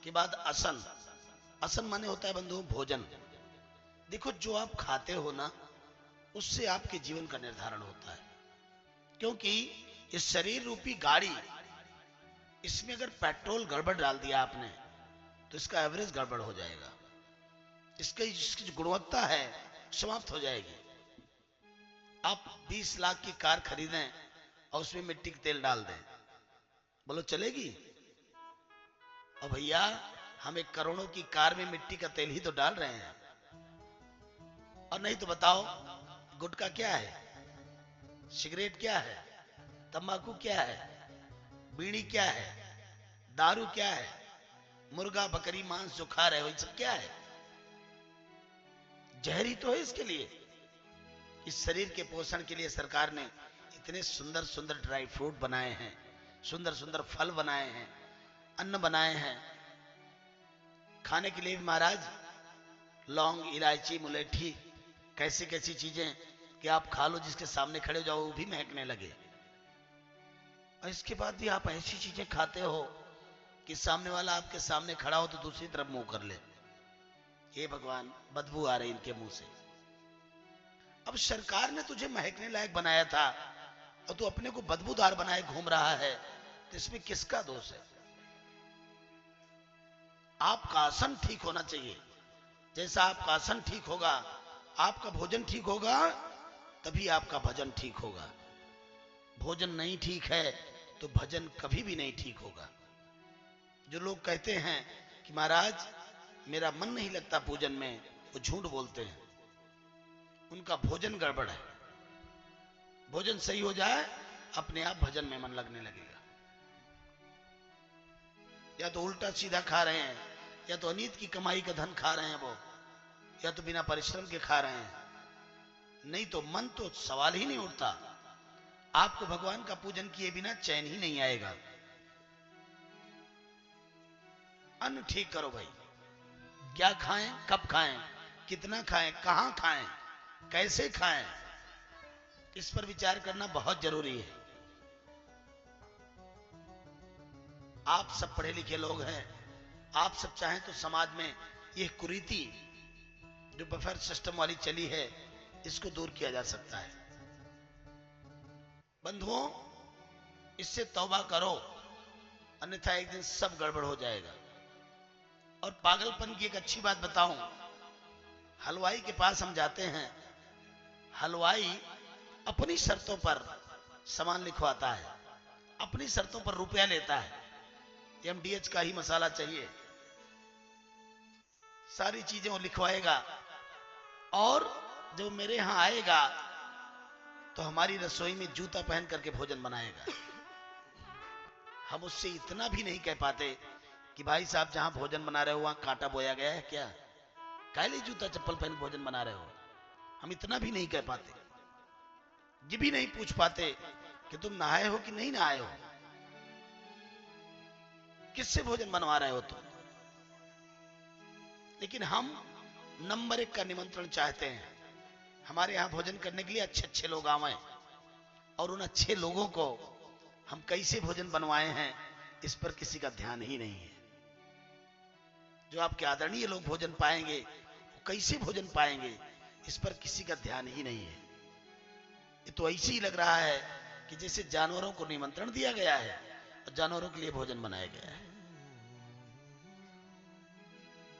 के बाद असन। असन माने होता है बंधुओं भोजन। देखो जो आप खाते हो ना, उससे आपके जीवन का निर्धारण होता है। क्योंकि इस शरीर रूपी गाड़ी, इसमें अगर पेट्रोल गड़बड़ डाल दिया आपने तो इसका एवरेज गड़बड़ हो जाएगा, इसकी जो गुणवत्ता है समाप्त हो जाएगी। आप 20 लाख की कार खरीदें और उसमें मिट्टी का तेल डाल दें, बोलो चलेगी? और भैया हम एक करोड़ों की कार में मिट्टी का तेल ही तो डाल रहे हैं। और नहीं तो बताओ गुटखा क्या है, सिगरेट क्या है, तंबाकू क्या है, बीड़ी क्या है, दारू क्या है, मुर्गा बकरी मांस जो खा रहे हो ये सब क्या है? जहरी तो है इसके लिए। इस शरीर के पोषण के लिए सरकार ने इतने सुंदर सुंदर ड्राई फ्रूट बनाए हैं, सुंदर सुंदर फल बनाए हैं, अन्न बनाए हैं। खाने के लिए भी महाराज लौंग, इलायची, मुलेठी, कैसी कैसी चीजें कि आप खा लो, जिसके सामने खड़े हो जाओ वो भी महकने लगे। और इसके बाद भी आप ऐसी चीजें खाते हो कि सामने वाला आपके सामने खड़ा हो तो दूसरी तरफ मुंह कर ले। हे भगवान, बदबू आ रही इनके मुंह से। अब सरकार ने तुझे महकने लायक बनाया था और तू अपने को बदबूदार बनाए घूम रहा है, तो इसमें किसका दोष है? आपका आसन ठीक होना चाहिए। जैसा आपका आसन ठीक होगा, आपका भोजन ठीक होगा, तभी आपका भजन ठीक होगा। भोजन नहीं ठीक है तो भजन कभी भी नहीं ठीक होगा। जो लोग कहते हैं कि महाराज मेरा मन नहीं लगता पूजन में, वो झूठ बोलते हैं, उनका भोजन गड़बड़ है। भोजन सही हो जाए, अपने आप भजन में मन लगने लगेगा। या तो उल्टा सीधा खा रहे हैं, या तो अनीत की कमाई का धन खा रहे हैं वो, या तो बिना परिश्रम के खा रहे हैं। नहीं तो मन तो सवाल ही नहीं उठता। आपको भगवान का पूजन किए बिना चैन ही नहीं आएगा। अन्न ठीक करो भाई, क्या खाएं, कब खाएं, कितना खाएं, कहां खाएं, कैसे खाएं, इस पर विचार करना बहुत जरूरी है। आप सब पढ़े लिखे लोग हैं, आप सब चाहें तो समाज में यह कुरीति जो बफर सिस्टम वाली चली है, इसको दूर किया जा सकता है। बंधुओं, इससे तौबा करो, अन्यथा एक दिन सब गड़बड़ हो जाएगा। और पागलपन की एक अच्छी बात बताऊं, हलवाई के पास हम जाते हैं, हलवाई अपनी शर्तों पर सामान लिखवाता है, अपनी शर्तों पर रुपया लेता है। एमडीएच का ही मसाला चाहिए, सारी चीजें वो लिखवाएगा। और जब मेरे यहां आएगा तो हमारी रसोई में जूता पहन करके भोजन बनाएगा। हम उससे इतना भी नहीं कह पाते कि भाई साहब जहां भोजन बना रहे हो वहां कांटा बोया गया है क्या, काले जूता चप्पल पहन भोजन बना रहे हो। हम इतना भी नहीं कह पाते, ये भी नहीं पूछ पाते कि तुम नहाए हो कि नहीं नहाए हो, किससे भोजन बनवा रहे हो तुम। लेकिन हम नंबर 1 का निमंत्रण चाहते हैं। हमारे यहां भोजन करने के लिए अच्छे अच्छे लोग आए, और उन अच्छे लोगों को हम कैसे भोजन बनवाए हैं इस पर किसी का ध्यान ही नहीं है। जो आपके आदरणीय लोग भोजन पाएंगे, वो कैसे भोजन पाएंगे इस पर किसी का ध्यान ही नहीं है। ये तो ऐसे ही लग रहा है कि जैसे जानवरों को निमंत्रण दिया गया है और जानवरों के लिए भोजन बनाया गया है।